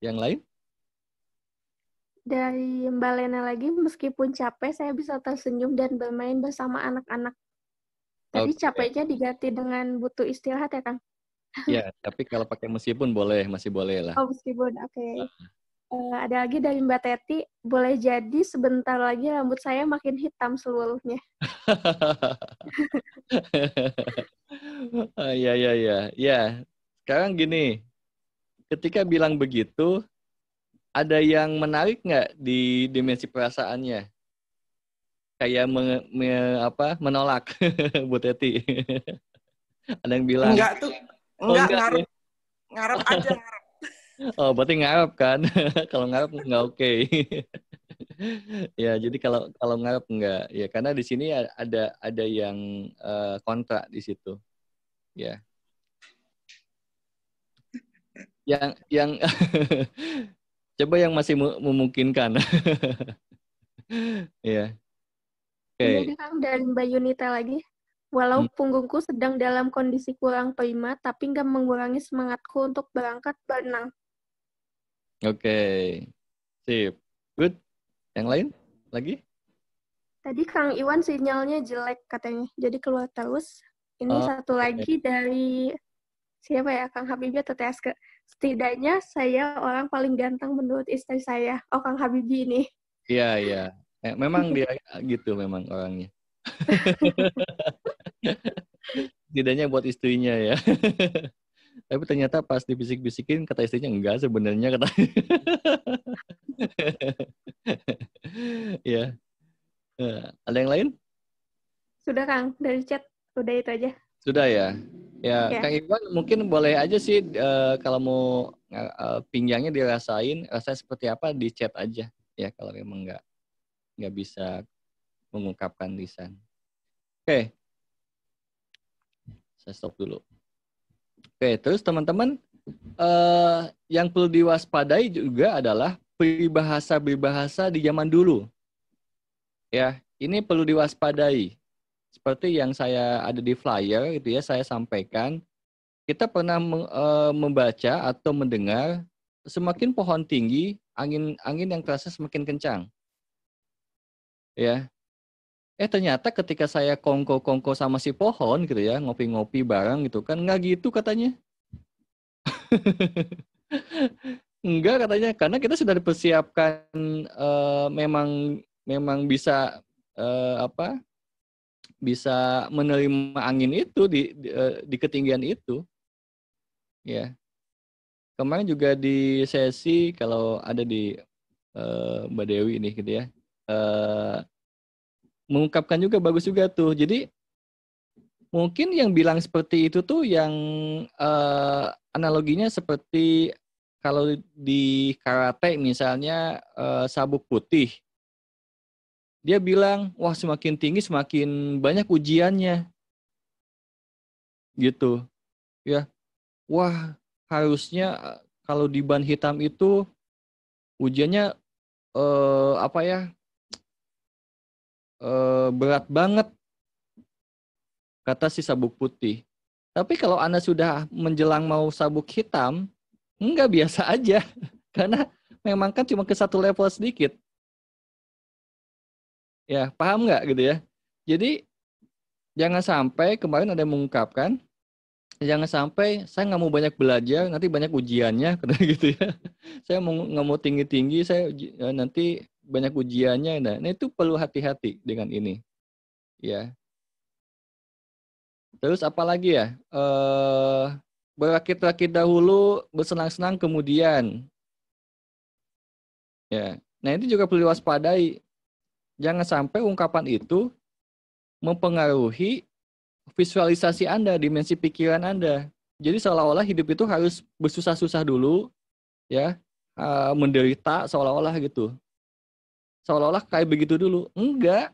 Yang lain? Dari Mbak Lena lagi, meskipun capek, saya bisa tersenyum dan bermain bersama anak-anak. Tadi Oke. capeknya diganti dengan butuh istirahat ya, Kang? Ya, tapi kalau pakai meskipun boleh, masih boleh lah. Oh, meskipun, oke. Ada lagi dari Mbak Teti, boleh jadi sebentar lagi rambut saya makin hitam seluruhnya. Ya, ya, ya. Ya, sekarang gini, ketika bilang begitu, ada yang menarik nggak di dimensi perasaannya? Kayak menolak, Bu Teti. Ada yang bilang, Enggak tuh. oh Enggak, enggak ya? ngarep aja. Ngarep. Oh, berarti ngarep kan? Kalau ngarep nggak oke. Ya, jadi kalau ngarep enggak. Ya, karena di sini ada yang kontra di situ. Ya. Yang coba yang masih memungkinkan. Ya. Ini Oke. ada Kang dari Mbak Yunita lagi. Walau punggungku sedang dalam kondisi kurang prima, tapi nggak mengurangi semangatku untuk berangkat berenang. Oke. Sip. Good. Yang lain? Lagi? Tadi Kang Iwan sinyalnya jelek katanya, jadi keluar terus. Ini satu lagi dari siapa ya, Kang Habibie atau Teaske? Setidaknya saya orang paling ganteng menurut istri saya. Oh, Kang Habibie ini. Iya, iya. Memang dia gitu memang orangnya. Tidaknya buat istrinya ya. Tapi ternyata pas dibisik-bisikin kata istrinya enggak sebenarnya kata. Ya. Ada yang lain? Sudah Kang, dari chat udah itu aja. Sudah ya. Ya, Ya. Kang Iwan mungkin boleh aja sih kalau mau pinggangnya dirasain, rasanya seperti apa di chat aja ya kalau memang nggak bisa mengungkapkan lisan. Oke. Saya stop dulu. Oke, terus teman-teman yang perlu diwaspadai juga adalah peribahasa di zaman dulu. Ya, ini perlu diwaspadai. Seperti yang saya ada di flyer gitu ya, saya sampaikan. Kita pernah membaca atau mendengar semakin pohon tinggi, angin yang terasa semakin kencang. Ya. Ternyata ketika saya kongko-kongko sama si pohon gitu ya, ngopi-ngopi bareng gitu kan, nggak gitu katanya. Enggak katanya, karena kita sudah dipersiapkan memang bisa bisa menerima angin itu di ketinggian itu. Ya. Kemarin juga di sesi kalau ada di Mbak Dewi ini gitu ya, mengungkapkan juga bagus juga tuh. Jadi mungkin yang bilang seperti itu tuh yang analoginya seperti kalau di karate misalnya sabuk putih, dia bilang wah semakin tinggi semakin banyak ujiannya, gitu ya. Wah harusnya kalau di ban hitam itu ujiannya apa ya, berat banget kata si sabuk putih. Tapi kalau Anda sudah menjelang mau sabuk hitam, enggak, biasa aja. Karena memang kan cuma ke satu level sedikit. Ya, paham nggak gitu ya? Jadi jangan sampai kemarin ada yang mengungkapkan, jangan sampai saya nggak mau banyak belajar, nanti banyak ujiannya, kata gitu ya. Saya nggak mau tinggi-tinggi, saya nanti banyak ujiannya. Nah, itu perlu hati-hati dengan ini. Ya. Terus apa lagi ya? Berakit-rakit dahulu, bersenang-senang kemudian. Ya. Nah, itu juga perlu diwaspadai. Jangan sampai ungkapan itu mempengaruhi visualisasi Anda, dimensi pikiran Anda. Jadi seolah-olah hidup itu harus bersusah-susah dulu, ya, menderita seolah-olah gitu. Seolah-olah kayak begitu dulu. Enggak,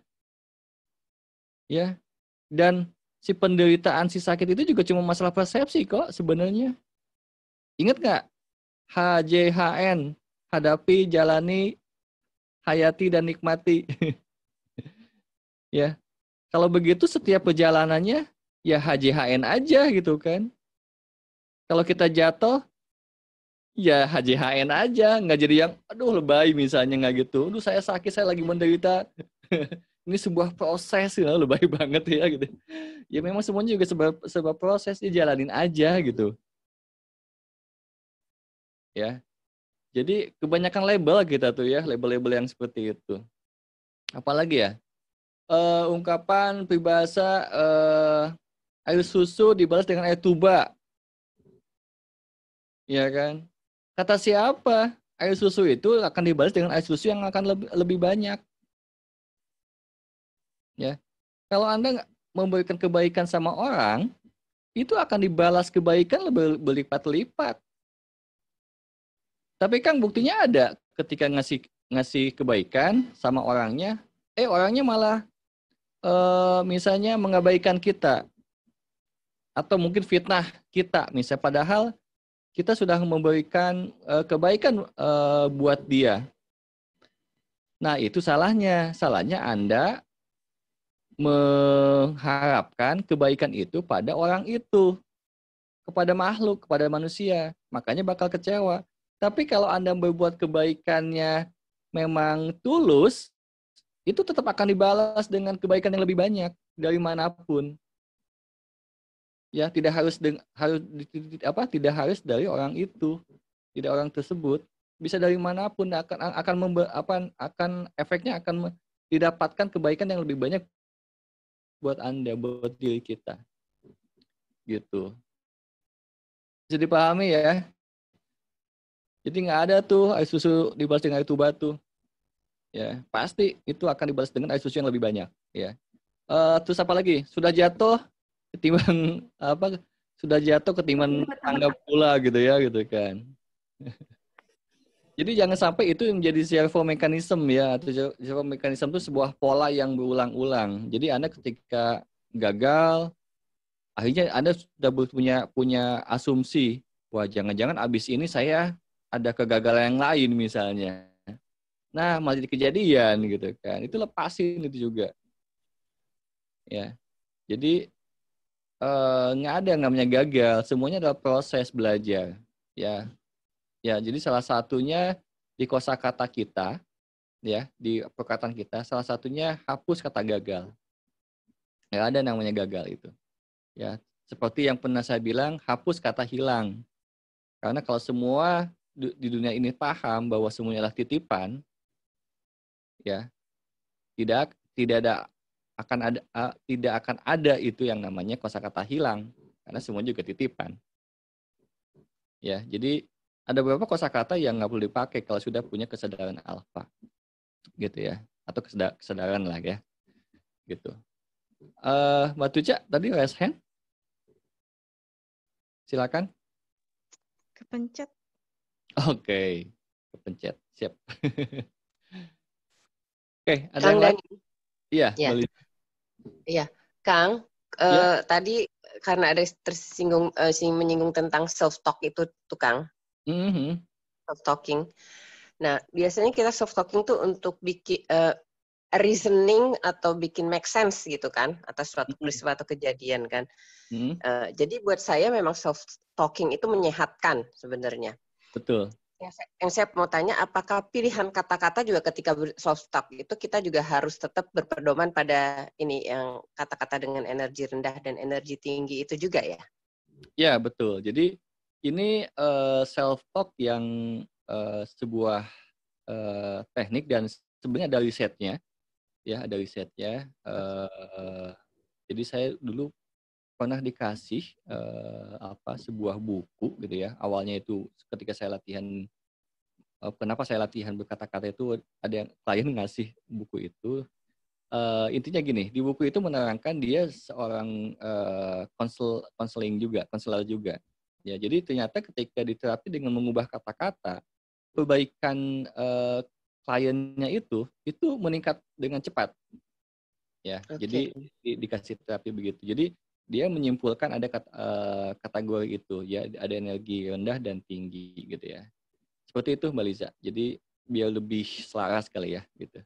ya. Dan si penderitaan, si sakit itu juga cuma masalah persepsi kok sebenarnya. Ingat nggak? HJHN, hadapi, jalani, hayati, dan nikmati. Ya, kalau begitu setiap perjalanannya ya HJHN aja gitu kan. Kalau kita jatuh, ya HJHN aja, nggak jadi yang aduh lebay misalnya, nggak gitu. Aduh saya sakit, saya lagi menderita. Ini sebuah proses, ya, lebay banget ya gitu. Ya memang semuanya juga sebab proses, dijalanin aja gitu. Ya. Jadi kebanyakan label kita tuh ya, label-label yang seperti itu. Apalagi ya? Ungkapan peribahasa air susu dibalas dengan air tuba. Ya kan? Kata siapa? Air susu itu akan dibalas dengan air susu yang akan lebih banyak. Ya. Kalau Anda memberikan kebaikan sama orang, itu akan dibalas kebaikan berlipat-lipat. Tapi kan buktinya ada ketika ngasih kebaikan sama orangnya, orangnya malah misalnya mengabaikan kita atau mungkin fitnah kita, misalnya padahal kita sudah memberikan kebaikan buat dia. Nah, itu salahnya. Salahnya Anda mengharapkan kebaikan itu pada orang itu, kepada makhluk, kepada manusia. Makanya bakal kecewa. Tapi kalau Anda berbuat kebaikannya memang tulus, itu tetap akan dibalas dengan kebaikan yang lebih banyak dari manapun. Ya, tidak harus tidak harus dari orang itu, tidak orang tersebut, bisa dari manapun akan efeknya akan didapatkan kebaikan yang lebih banyak buat Anda, buat diri kita. Gitu. Bisa dipahami ya? Jadi nggak ada tuh air susu dibalas dengan air tuba tuh. Ya, pasti itu akan dibalas dengan air susu yang lebih banyak. Ya. Terus apa lagi? Sudah jatuh ketimbang Sudah jatuh ketimbang tangga pula gitu ya, gitu kan. Jadi jangan sampai itu menjadi servo mekanisme ya. Atau servo mekanisme itu sebuah pola yang berulang-ulang. Jadi Anda ketika gagal, akhirnya Anda sudah punya asumsi, wah jangan-jangan abis ini saya ada kegagalan yang lain misalnya. Nah, malah jadi kejadian gitu kan. Itu lepasin itu juga. Ya. Jadi nggak ada yang namanya gagal. Semuanya adalah proses belajar. Ya. Ya, jadi salah satunya di kosakata kita, ya, di perkataan kita, salah satunya hapus kata gagal. Nggak ada namanya gagal itu. Ya, seperti yang pernah saya bilang, hapus kata hilang. Karena kalau semua di dunia ini paham bahwa semuanya adalah titipan, ya, tidak akan ada itu yang namanya kosakata hilang, karena semua juga titipan. Ya, jadi ada beberapa kosakata yang nggak perlu dipakai kalau sudah punya kesadaran alfa, gitu ya, atau kesadaran lah ya, gitu. Mbak Tuca tadi raise hand, silakan. Kepencet. Oke, kepencet, siap. Oke, ada Kang yang lain? Iya, ya. Iya, Kang. Tadi karena ada menyinggung tentang self talk itu tuh Kang. Self talking. Nah, biasanya kita self talking tuh untuk bikin reasoning atau bikin make sense gitu kan atas suatu peristiwa atau kejadian kan. Jadi buat saya memang self talking itu menyehatkan sebenarnya. Betul. Yang saya mau tanya, apakah pilihan kata-kata juga ketika self talk itu kita juga harus tetap berpedoman pada ini yang kata-kata dengan energi rendah dan energi tinggi itu juga ya? Ya, betul. Jadi ini self talk yang sebuah teknik dan sebenarnya ada risetnya. Ya, ada risetnya. Jadi saya dulu pernah dikasih sebuah buku gitu ya. Awalnya itu ketika saya latihan, kenapa saya latihan berkata-kata itu, ada yang klien ngasih buku itu. Intinya gini, di buku itu menerangkan dia seorang konselor juga. Ya, jadi ternyata ketika diterapi dengan mengubah kata-kata, perbaikan kliennya itu meningkat dengan cepat. Ya, jadi dikasih terapi begitu. Jadi dia menyimpulkan ada kategori itu, ya, ada energi rendah dan tinggi gitu ya. Seperti itu Mbak Liza. Jadi biar lebih selaras kali ya gitu.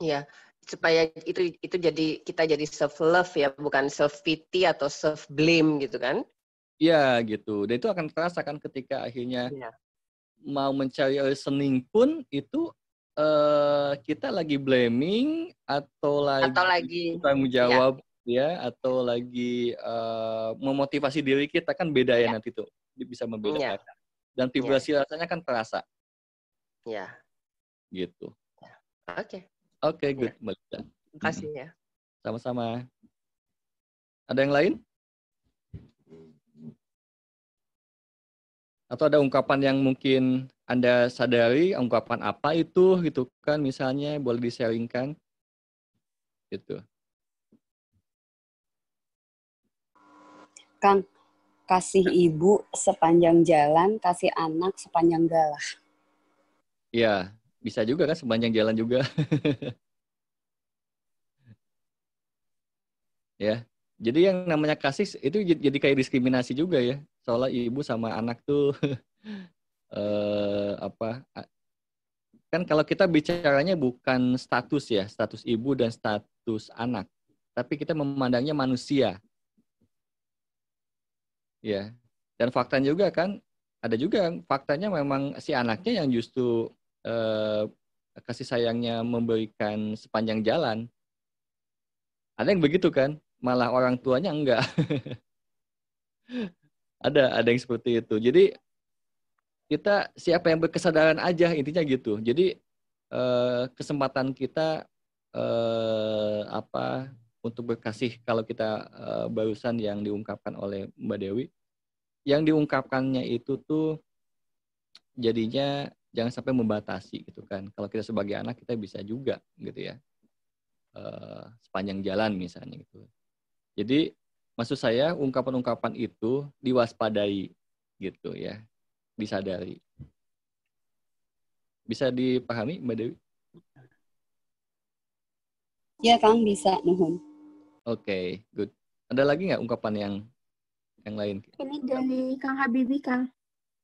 Iya, supaya itu kita jadi self love ya, bukan self pity atau self blame gitu kan? Iya gitu. Dan itu akan terasa kan ketika akhirnya mau mencari reasoning pun itu kita lagi blaming atau lagi tanggung jawab atau lagi memotivasi diri kita, kan beda ya nanti tuh bisa membedakan. Dan vibrasi rasanya kan terasa. Ya. Gitu. Oke, good. Terima kasih ya. Sama-sama. Ada yang lain? Atau ada ungkapan yang mungkin Anda sadari, ungkapan apa itu gitu kan, misalnya boleh di-sharingkan gitu. Kang, kasih ibu sepanjang jalan, kasih anak sepanjang galah. Ya, bisa juga kan sepanjang jalan juga. Ya. Jadi yang namanya kasih itu jadi kayak diskriminasi juga ya. Soalnya ibu sama anak tuh kan kalau kita bicaranya bukan status ya, status ibu dan status anak, tapi kita memandangnya manusia. Ya. Dan faktanya juga kan, ada juga faktanya memang si anaknya yang justru kasih sayangnya memberikan sepanjang jalan. Ada yang begitu kan, malah orang tuanya enggak. Ada yang seperti itu. Jadi kita siapa yang berkesadaran aja, intinya gitu. Jadi kesempatan kita untuk berkasih, kalau kita barusan yang diungkapkan oleh Mbak Dewi, yang diungkapkannya itu tuh jadinya jangan sampai membatasi gitu kan. Kalau kita sebagai anak kita bisa juga gitu ya, sepanjang jalan misalnya gitu. Jadi maksud saya ungkapan-ungkapan itu diwaspadai gitu ya, disadari. Bisa dipahami Mbak Dewi? Ya Kang, bisa. Nuhun. Oke, good. Ada lagi nggak ungkapan yang lain? Ini dari Kang Habibie, Kang.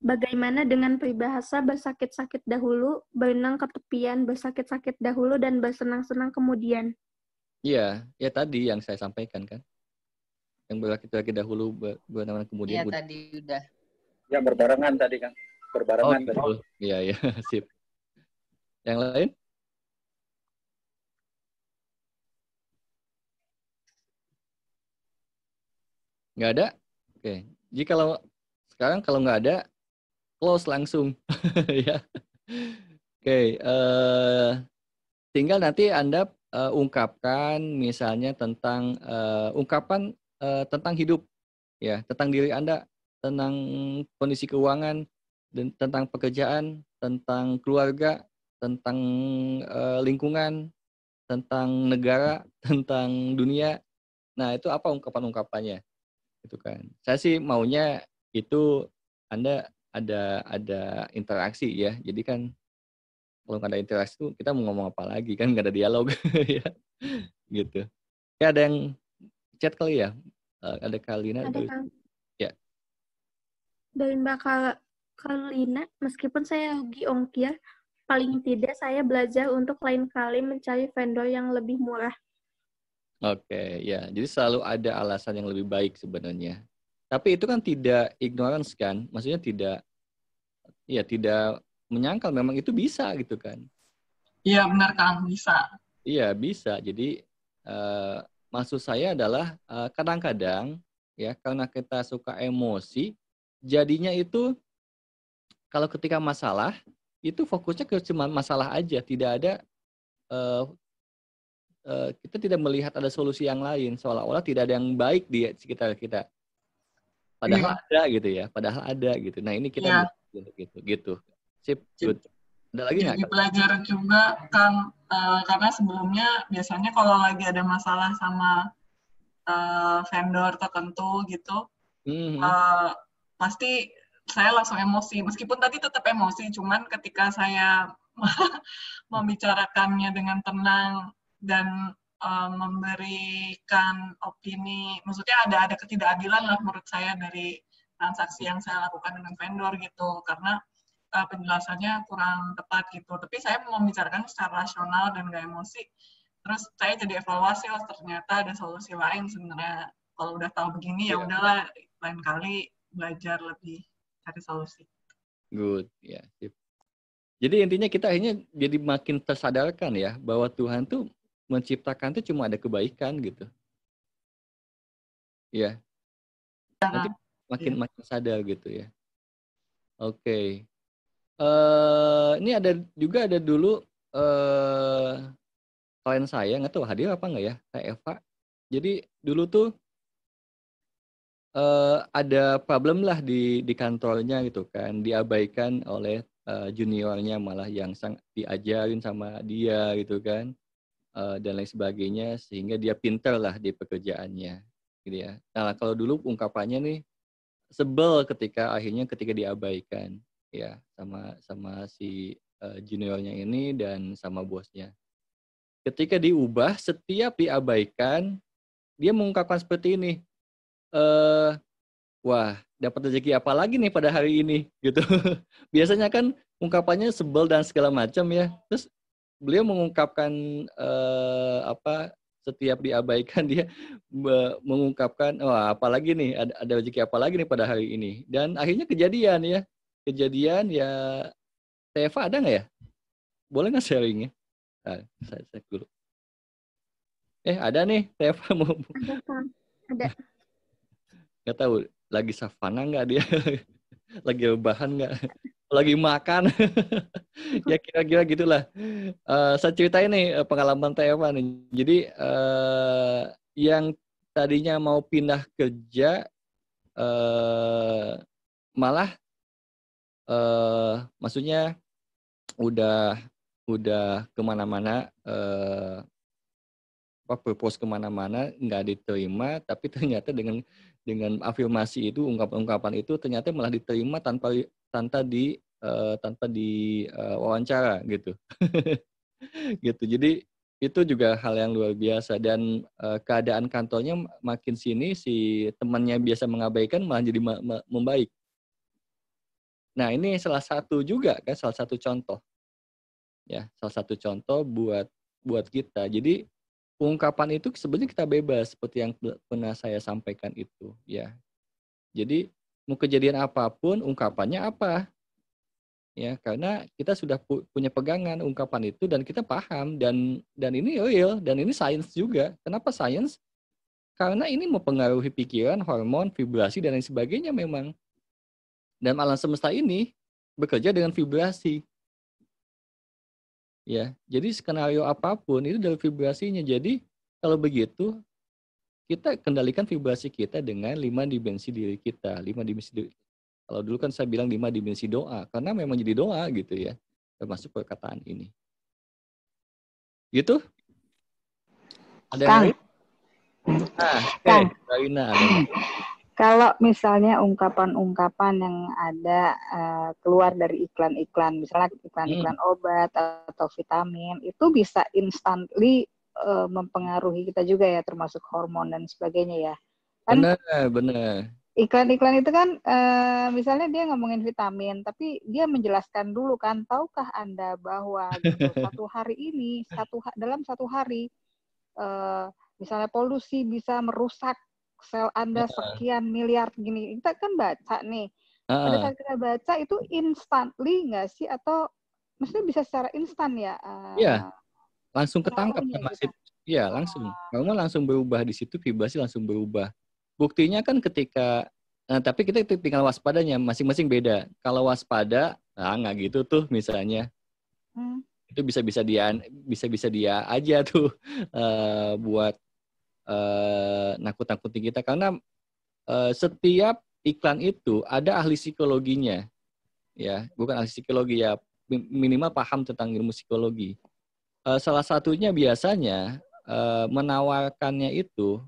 Bagaimana dengan peribahasa bersakit-sakit dahulu, berenang ke tepian, bersakit-sakit dahulu, dan bersenang-senang kemudian? Iya, ya tadi yang saya sampaikan kan. Yang bersakit-sakit dahulu, berenang kemudian. Iya, tadi udah. Ya, berbarengan tadi kan. Berbarengan. Oh, betul. Iya, sip. Yang lain? Nggak ada? Oke. Jadi sekarang kalau nggak ada, close langsung. Ya. Oke. Tinggal nanti Anda ungkapkan misalnya tentang ungkapan tentang hidup, ya, tentang diri Anda, tentang kondisi keuangan, dan tentang pekerjaan, tentang keluarga, tentang lingkungan, tentang negara, tentang dunia. Nah, itu apa ungkapan-ungkapannya? Itu kan. Saya sih maunya itu Anda ada interaksi ya. Jadi kan kalau nggak ada interaksi itu kita mau ngomong apa lagi kan, nggak ada dialog ya. Gitu. Ya ada yang chat kali ya? Ada Kalina. Ada Kang. Ya. Dari Mbak Kalina, meskipun saya rugi ongkir, paling tidak saya belajar untuk lain kali mencari vendor yang lebih murah. Oke, ya. Jadi selalu ada alasan yang lebih baik sebenarnya. Tapi itu kan tidak ignorance kan? Maksudnya tidak menyangkal, memang itu bisa gitu kan? Iya benar Kang, bisa. Iya bisa. Jadi maksud saya adalah kadang-kadang ya karena kita suka emosi, jadinya itu kalau ketika masalah itu fokusnya ke cuma masalah aja, tidak ada kita tidak melihat ada solusi yang lain, seolah-olah tidak ada yang baik di sekitar kita. Padahal ada gitu ya, padahal ada gitu. Nah ini kita gitu. Sip, good. Ada lagi nggak? Jadi belajar juga Kang, karena sebelumnya biasanya kalau lagi ada masalah sama vendor tertentu gitu, pasti saya langsung emosi. Meskipun tadi tetap emosi, cuman ketika saya membicarakannya dengan tenang dan memberikan opini, maksudnya ada ketidakadilan lah menurut saya dari transaksi yang saya lakukan dengan vendor gitu, karena penjelasannya kurang tepat gitu. Tapi saya mau membicarakan secara rasional dan gak emosi. Terus saya jadi evaluasi, oh ternyata ada solusi lain sebenarnya. Kalau udah tahu begini ya udahlah, lain kali belajar lebih cari solusi. Good, ya. Sip. Jadi intinya kita akhirnya jadi makin tersadarkan ya bahwa Tuhan tuh menciptakan tuh cuma ada kebaikan gitu. Ya. Nanti makin sadar gitu ya. Oke. Ini ada dulu klien saya, nggak tahu hadir apa nggak ya, Kak Eva. Jadi dulu tuh ada problem lah di kantornya gitu kan, diabaikan oleh juniornya, malah yang diajarin sama dia gitu kan, dan lain sebagainya, sehingga dia pinter lah di pekerjaannya gitu ya. Nah kalau dulu ungkapannya nih, sebel ketika diabaikan ya sama si juniornya ini dan sama bosnya. Ketika diubah, setiap diabaikan dia mengungkapkan seperti ini, wah dapat rezeki apa lagi nih pada hari ini gitu. Biasanya kan ungkapannya sebel dan segala macam ya. Terus beliau mengungkapkan setiap diabaikan dia mengungkapkan, wah apalagi nih, ada rezeki apa lagi nih pada hari ini. Dan akhirnya kejadian ya Teva ada nggak ya? Boleh nggak sharingnya? Nah, saya cek dulu. Ada nih Teva mau. Ada. Nggak tahu lagi savana nggak dia, lagi rebahan nggak, lagi makan. Ya kira-kira gitulah. Saya ceritain nih pengalaman Teva nih. Jadi yang tadinya mau pindah kerja malah maksudnya udah kemana-mana, propose kemana-mana nggak diterima, tapi ternyata dengan afirmasi itu, ungkapan itu ternyata malah diterima tanpa di wawancara gitu. Gitu. Jadi itu juga hal yang luar biasa, dan keadaan kantornya makin sini si temannya biasa mengabaikan malah jadi membaik. Nah, ini salah satu contoh. Ya, salah satu contoh buat kita. Jadi ungkapan itu sebenarnya kita bebas, seperti yang pernah saya sampaikan itu, ya. Jadi mau kejadian apapun, ungkapannya apa? Ya, karena kita sudah punya pegangan ungkapan itu dan kita paham, dan ini real, dan ini sains juga. Kenapa sains? Karena ini mempengaruhi pikiran, hormon, vibrasi dan lain sebagainya memang. Dan alam semesta ini bekerja dengan vibrasi. Ya, jadi skenario apapun itu dari vibrasinya. Jadi kalau begitu, kita kendalikan vibrasi kita dengan 5 dimensi diri kita. 5 dimensi diri. Kalau dulu kan saya bilang 5 dimensi doa, karena memang jadi doa gitu ya, termasuk perkataan ini. Gitu? Ada yang lain? Kang. Karina. Kalau misalnya ungkapan-ungkapan yang ada keluar dari iklan-iklan, misalnya iklan-iklan obat atau vitamin, itu bisa instantly mempengaruhi kita juga ya, termasuk hormon dan sebagainya ya. Kan benar. Iklan-iklan itu kan misalnya dia ngomongin vitamin, tapi dia menjelaskan dulu kan, tahukah Anda bahwa gitu, dalam satu hari misalnya polusi bisa merusak sel Anda sekian miliar gini. Kita kan baca nih. Pada saat kita baca itu instantly nggak sih? Atau maksudnya bisa secara instan ya? Iya, langsung ketangkap kan masih. Gitu. Iya, langsung. Kamu langsung berubah di situ, vibrasi langsung berubah. Buktinya kan ketika, tapi kita tinggal waspadanya, masing-masing beda. Kalau waspada, nggak gitu tuh misalnya. Itu bisa dia aja tuh buat nakut-nakutin kita, karena setiap iklan itu ada ahli psikologinya, ya, bukan ahli psikologi ya, minimal paham tentang ilmu psikologi. Salah satunya biasanya menawarkannya itu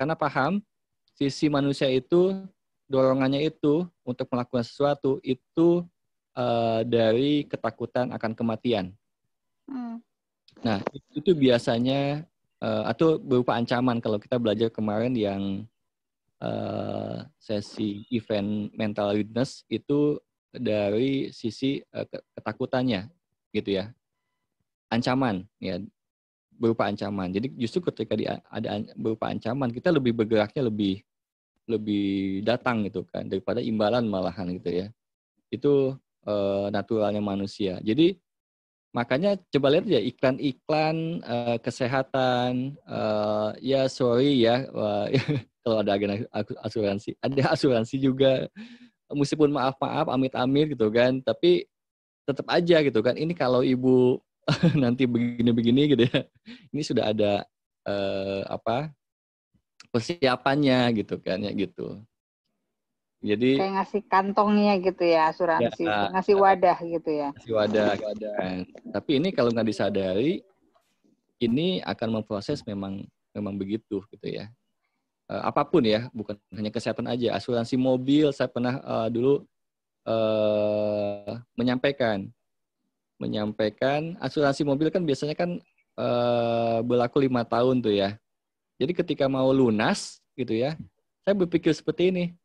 karena paham sisi manusia itu, dorongannya itu untuk melakukan sesuatu itu dari ketakutan akan kematian. Nah, itu biasanya atau berupa ancaman. Kalau kita belajar kemarin yang sesi event mental readiness itu dari sisi ketakutannya gitu ya, ancaman ya, berupa ancaman. Jadi justru ketika ada berupa ancaman, kita lebih bergeraknya lebih datang gitu kan, daripada imbalan malahan gitu ya. Itu naturalnya manusia. Jadi makanya coba lihat ya iklan-iklan kesehatan, ya sorry ya kalau ada agen asuransi, ada asuransi juga, meskipun maaf-maaf, amit-amit gitu kan, tapi tetap aja gitu kan, ini kalau ibu nanti begini-begini gitu ya, ini sudah ada persiapannya gitu kan ya gitu. Jadi kayak ngasih kantongnya gitu ya asuransi, ya, ngasih wadah gitu ya. ngasih wadah. Tapi ini kalau nggak disadari, ini akan memproses memang begitu gitu ya. Apapun ya, bukan hanya kesehatan aja. Asuransi mobil, saya pernah dulu menyampaikan asuransi mobil kan biasanya kan berlaku 5 tahun tuh ya. Jadi ketika mau lunas gitu ya, saya berpikir seperti ini.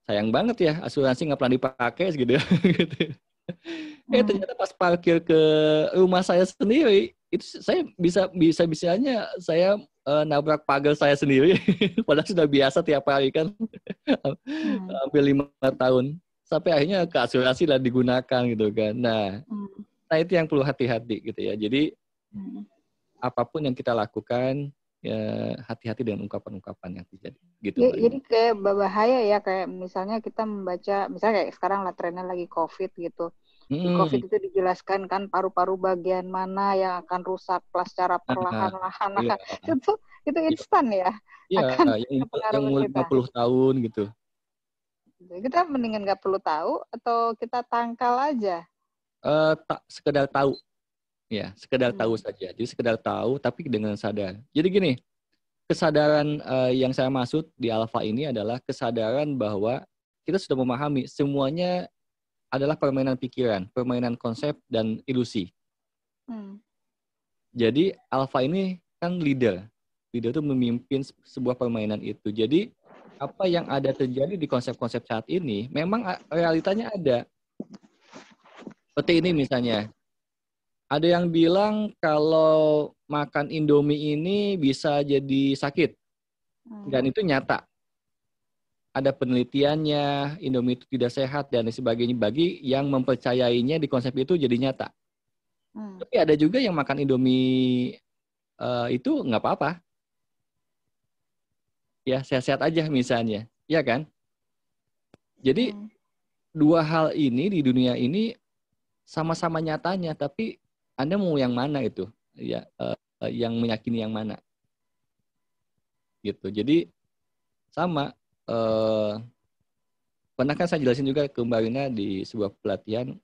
Sayang banget ya asuransi nggak pernah dipakai gitu ya. Gitu. Ternyata pas parkir ke rumah saya sendiri, itu saya bisa-bisanya saya nabrak pagar saya sendiri. Padahal sudah biasa tiap hari kan, hampir 5 tahun. Sampai akhirnya ke asuransi lah digunakan gitu kan. Nah itu yang perlu hati-hati gitu ya. Jadi apapun yang kita lakukan, ya hati-hati dengan ungkapan-ungkapan yang terjadi gitu. Ya, jadi kayak berbahaya ya, kayak misalnya kita membaca, misalnya kayak sekarang lah trennya lagi COVID gitu. Di COVID itu dijelaskan kan paru-paru bagian mana yang akan rusak secara perlahan-lahan. Iya. Itu instan ya. Iya, yang umur 50 tahun gitu. Kita mendingan nggak perlu tahu atau kita tangkal aja? Sekedar tahu. Ya, sekedar tahu saja. Jadi sekedar tahu tapi dengan sadar. Jadi gini, kesadaran yang saya maksud di alfa ini adalah kesadaran bahwa kita sudah memahami semuanya adalah permainan pikiran, permainan konsep dan ilusi. Jadi alfa ini kan leader. Leader itu memimpin sebuah permainan itu. Jadi apa yang ada terjadi di konsep-konsep saat ini memang realitanya ada. Seperti ini misalnya. Ada yang bilang kalau makan Indomie ini bisa jadi sakit. Dan itu nyata. Ada penelitiannya, Indomie itu tidak sehat dan sebagainya. Bagi yang mempercayainya di konsep itu jadi nyata. Tapi ada juga yang makan Indomie itu nggak apa-apa. Ya, sehat-sehat aja misalnya. Iya kan? Jadi, dua hal ini di dunia ini sama-sama nyatanya, tapi Anda mau yang mana itu? Ya, yang meyakini yang mana? Gitu. Jadi sama. Pernah kan saya jelasin juga ke Mbak Rina di sebuah pelatihan.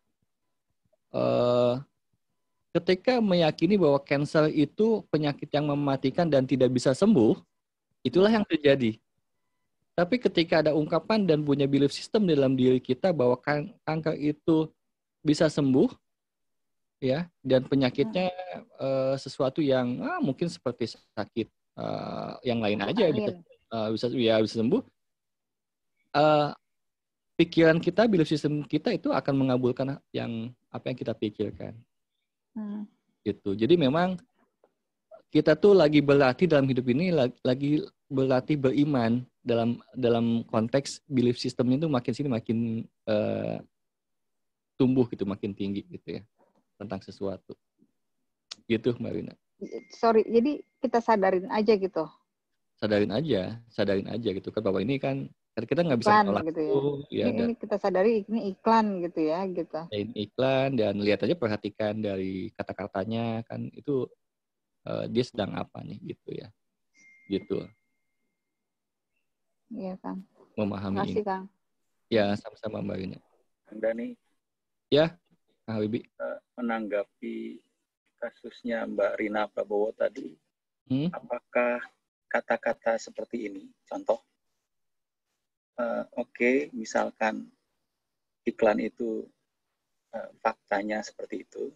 Ketika meyakini bahwa kanker itu penyakit yang mematikan dan tidak bisa sembuh, itulah yang terjadi. Tapi ketika ada ungkapan dan punya belief system dalam diri kita bahwa kanker itu bisa sembuh, ya, dan penyakitnya sesuatu yang mungkin seperti sakit yang lain aja bisa sembuh. Pikiran kita, belief system kita itu akan mengabulkan apa yang kita pikirkan. Gitu. Jadi memang kita tuh lagi berlatih dalam hidup ini, lagi berlatih beriman dalam konteks belief systemnya itu makin sini makin tumbuh gitu, makin tinggi gitu ya. Tentang sesuatu. Gitu, Mbak Rina. Sorry, jadi kita sadarin aja gitu? Sadarin aja gitu. Kan Bapak ini kan kita nggak bisa menolak gitu ya. Ini kita sadari ini iklan gitu ya, gitu. Ini iklan dan lihat aja, perhatikan dari kata-katanya kan itu dia sedang apa nih gitu ya. Gitu. Iya, Kang. Memahami Terima kasih, ini. Kang. Ya, sama-sama Mbak Rina. Kang Dani. Ya. Habibie. Menanggapi kasusnya Mbak Rina Prabowo tadi, apakah kata-kata seperti ini, contoh, misalkan iklan itu faktanya seperti itu,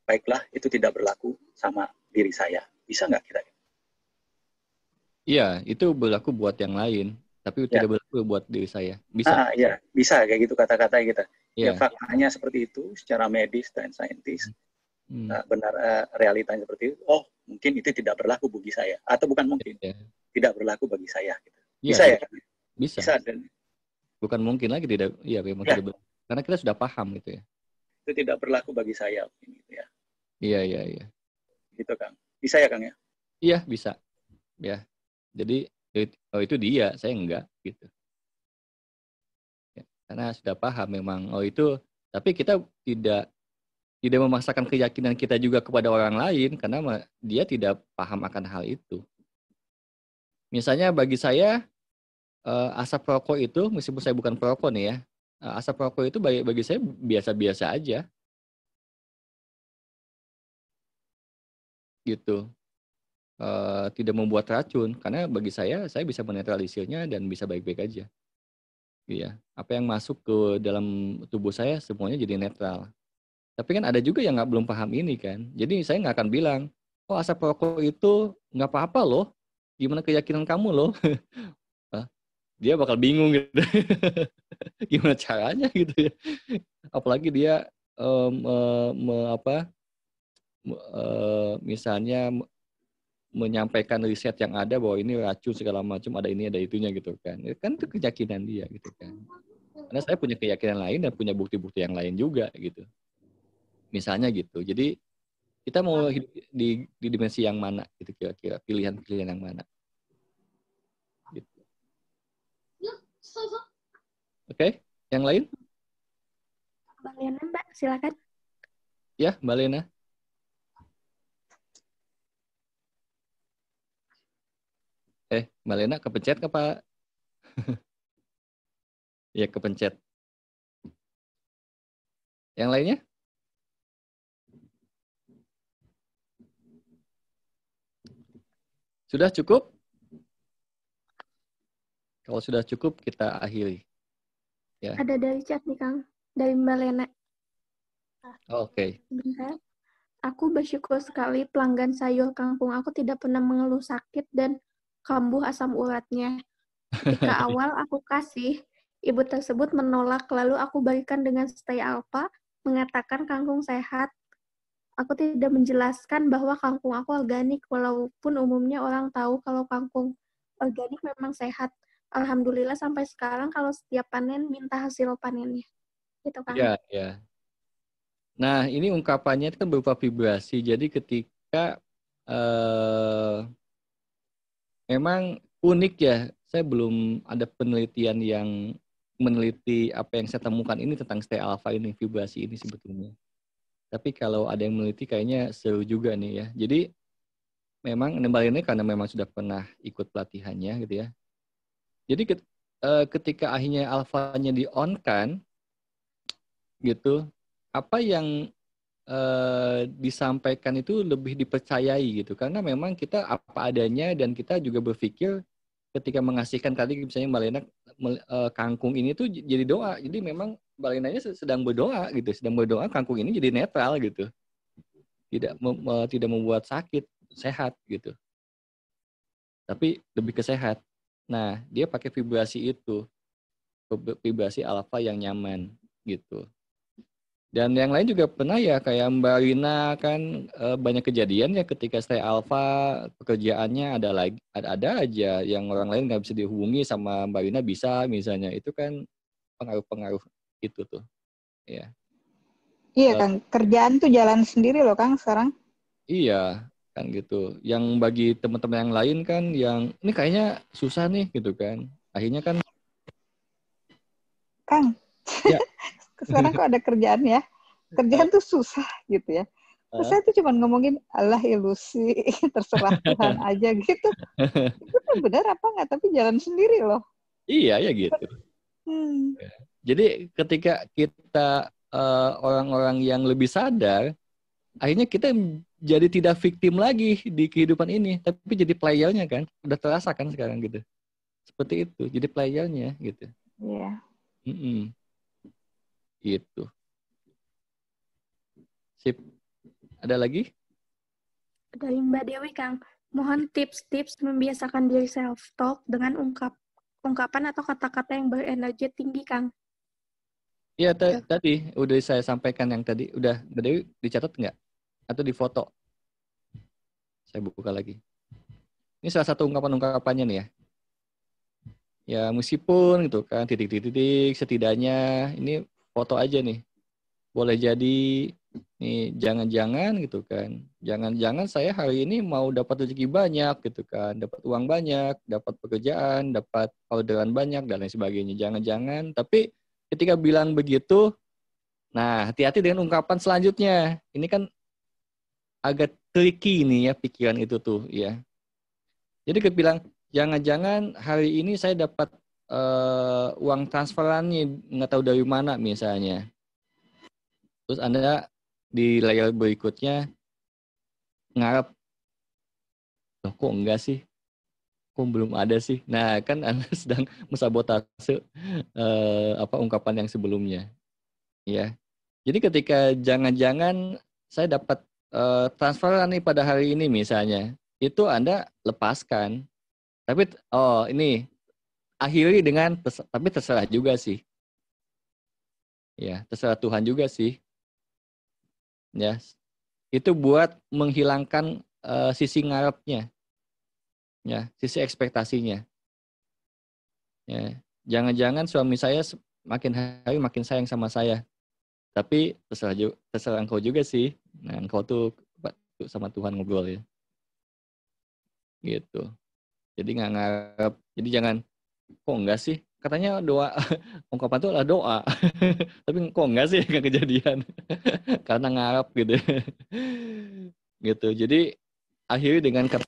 baiklah itu tidak berlaku sama diri saya, bisa nggak kira-kira? Iya, itu berlaku buat yang lain, tapi tidak berlaku buat diri saya. Bisa. Iya, bisa kayak gitu kata-kata kita. Ya faktanya seperti itu secara medis dan saintis, benar realitanya seperti itu. Oh, mungkin itu tidak berlaku bagi saya, atau bukan mungkin tidak berlaku bagi saya. Gitu. Bisa ya? Bisa. Bukan mungkin lagi tidak, iya memang Ya. tidak, karena kita sudah paham gitu ya. Itu tidak berlaku bagi saya, gitu ya. Iya. Gitu, Kang. Bisa ya, Kang ya? Iya, bisa. Ya. Jadi itu dia, saya enggak gitu. Ya, karena sudah paham memang itu, tapi kita tidak memaksakan keyakinan kita juga kepada orang lain karena dia tidak paham akan hal itu. Misalnya bagi saya asap rokok itu, meskipun saya bukan perokok nih ya, asap rokok itu bagi saya biasa-biasa aja. Gitu. Tidak membuat racun, karena bagi saya bisa menetralisirnya dan bisa baik-baik aja. Iya. Apa yang masuk ke dalam tubuh saya semuanya jadi netral. Tapi kan ada juga yang belum paham ini kan. Jadi saya nggak akan bilang, oh asap rokok itu nggak apa-apa loh. Gimana keyakinan kamu loh? Dia bakal bingung gitu. Gimana caranya gitu ya. Apalagi dia misalnya menyampaikan riset yang ada bahwa ini racun segala macam, ada ini ada itunya gitu kan. Kan itu keyakinan dia gitu kan. Karena saya punya keyakinan lain dan punya bukti-bukti yang lain juga gitu. Misalnya gitu. Jadi kita mau hidup di dimensi yang mana gitu kira-kira, pilihan-pilihan yang mana. Gitu. Oke, yang lain? Mbak Lena, Mbak, silakan. Ya, Mbak Lena. Mbak Lena kepencet ke Pak? Ya, kepencet. Yang lainnya? Sudah cukup? Kalau sudah cukup, kita akhiri. Ya. Ada dari chat nih, Kang. Dari Mbak Lena. Oke. Bentar. Aku bersyukur sekali pelanggan sayur kampung aku tidak pernah mengeluh sakit dan kambuh asam uratnya. Ketika awal aku kasih, ibu tersebut menolak, lalu aku berikan dengan stay alpha, mengatakan kangkung sehat. Aku tidak menjelaskan bahwa kangkung aku organik, walaupun umumnya orang tahu kalau kangkung organik memang sehat. Alhamdulillah sampai sekarang kalau setiap panen minta hasil panennya. Gitu kan? Iya. Nah, ini ungkapannya itu kan berupa vibrasi. Jadi ketika memang unik ya, saya belum ada penelitian yang meneliti apa yang saya temukan ini tentang stay alpha ini, vibrasi ini sebetulnya. Tapi kalau ada yang meneliti kayaknya seru juga nih ya. Jadi memang Mbak ini karena memang sudah pernah ikut pelatihannya gitu ya. Jadi ketika akhirnya alfanya di-on-kan gitu, apa yang disampaikan itu lebih dipercayai gitu. Karena memang kita apa adanya dan kita juga berpikir ketika mengasihkan tadi misalnya Mbak Lena kangkung ini tuh jadi doa. Jadi memang Mbak Lenanya sedang berdoa gitu. Sedang berdoa kangkung ini jadi netral gitu. Tidak membuat sakit, sehat gitu. Tapi lebih ke sehat. Nah, dia pakai vibrasi itu. Vibrasi alfa yang nyaman gitu. Dan yang lain juga pernah ya, kayak Mbak Rina kan banyak kejadian ya ketika stay alpha pekerjaannya ada aja yang orang lain nggak bisa dihubungi sama Mbak Rina bisa misalnya, itu kan pengaruh-pengaruh itu tuh ya. Iya Kang, kerjaan tuh jalan sendiri loh Kang sekarang. Iya kan gitu. Yang bagi teman-teman yang lain kan yang ini kayaknya susah nih gitu kan. Akhirnya kan Kang, ya. Sekarang kok ada kerjaan ya? Kerjaan tuh susah gitu ya. Terus saya tuh cuma ngomongin Allah ilusi, terserah Tuhan aja gitu. Itu tuh benar apa nggak? Tapi jalan sendiri loh. Iya ya gitu. Jadi ketika kita orang-orang yang lebih sadar, akhirnya kita jadi tidak victim lagi di kehidupan ini, tapi jadi playernya kan. Udah terasa kan sekarang gitu. Seperti itu, jadi playernya gitu. Iya. Gitu. Sip. Ada lagi? Dari Mbak Dewi, Kang. Mohon tips-tips membiasakan diri self-talk dengan ungkapan atau kata-kata yang berenergi tinggi, Kang. Iya, tadi udah saya sampaikan yang tadi. Udah, Mbak Dewi dicatat nggak? Atau difoto? Saya buka lagi. Ini salah satu ungkapan-ungkapannya nih ya. Ya meskipun gitu kan titik-titik setidaknya ini foto aja nih. Boleh jadi nih jangan-jangan gitu kan. Jangan-jangan saya hari ini mau dapat rezeki banyak gitu kan, dapat uang banyak, dapat pekerjaan, dapat orderan banyak dan lain sebagainya. Jangan-jangan tapi ketika bilang begitu, nah hati-hati dengan ungkapan selanjutnya. Ini kan agak tricky nih ya pikiran itu tuh ya. Jadi kita bilang jangan-jangan hari ini saya dapat uang transferan nih nggak tahu dari mana misalnya. Terus Anda di layar berikutnya ngarep, loh kok enggak sih? Kok belum ada sih? Nah kan Anda sedang mensabotase ungkapan yang sebelumnya. Ya. Jadi ketika jangan-jangan saya dapat transferan nih pada hari ini misalnya, itu Anda lepaskan. Tapi ini akhiri dengan tapi terserah juga sih. Ya, terserah Tuhan juga sih. Ya. Itu buat menghilangkan sisi ngarepnya. Ya, sisi ekspektasinya. Ya. Jangan-jangan suami saya makin hari makin sayang sama saya. Tapi terserah engkau juga sih. Nah, engkau tuh sama Tuhan ngobrol ya. Gitu. Jadi nggak ngarep. Jadi jangan, kok enggak sih? Katanya doa, ungkapan itu adalah doa. Tapi kok enggak sih nggak kejadian? Karena ngarep gitu. Gitu. Jadi akhiri dengan kata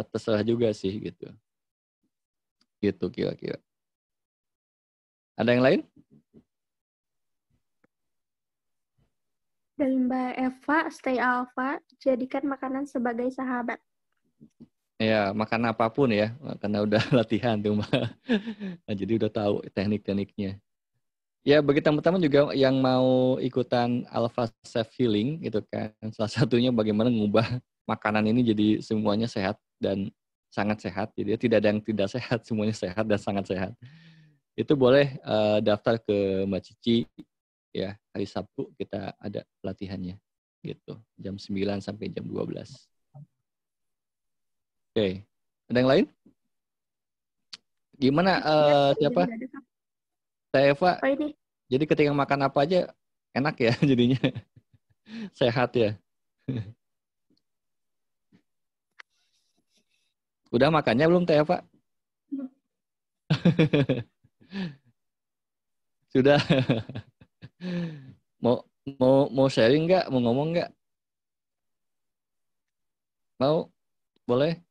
terserah juga sih gitu. Gitu kira-kira. Ada yang lain? Dari Mbak Eva, Stay Alpha, jadikan makanan sebagai sahabat. Ya, makan apapun ya, karena udah latihan tuh Mbak. Nah, jadi udah tahu teknik-tekniknya. Ya, bagi teman-teman juga yang mau ikutan Alpha Self Healing gitu kan, salah satunya bagaimana mengubah makanan ini jadi semuanya sehat dan sangat sehat. Jadi tidak ada yang tidak sehat, semuanya sehat dan sangat sehat. Itu boleh daftar ke Mbak Cici ya, hari Sabtu kita ada pelatihannya gitu, jam 9 sampai jam 12. Oke. Ada yang lain? Gimana siapa? Saya Eva. Oh, ini. Jadi ketika makan apa aja enak ya jadinya. Sehat ya. Udah makannya belum Teh Eva? Sudah. mau sharing nggak? Mau ngomong nggak? Mau? Boleh?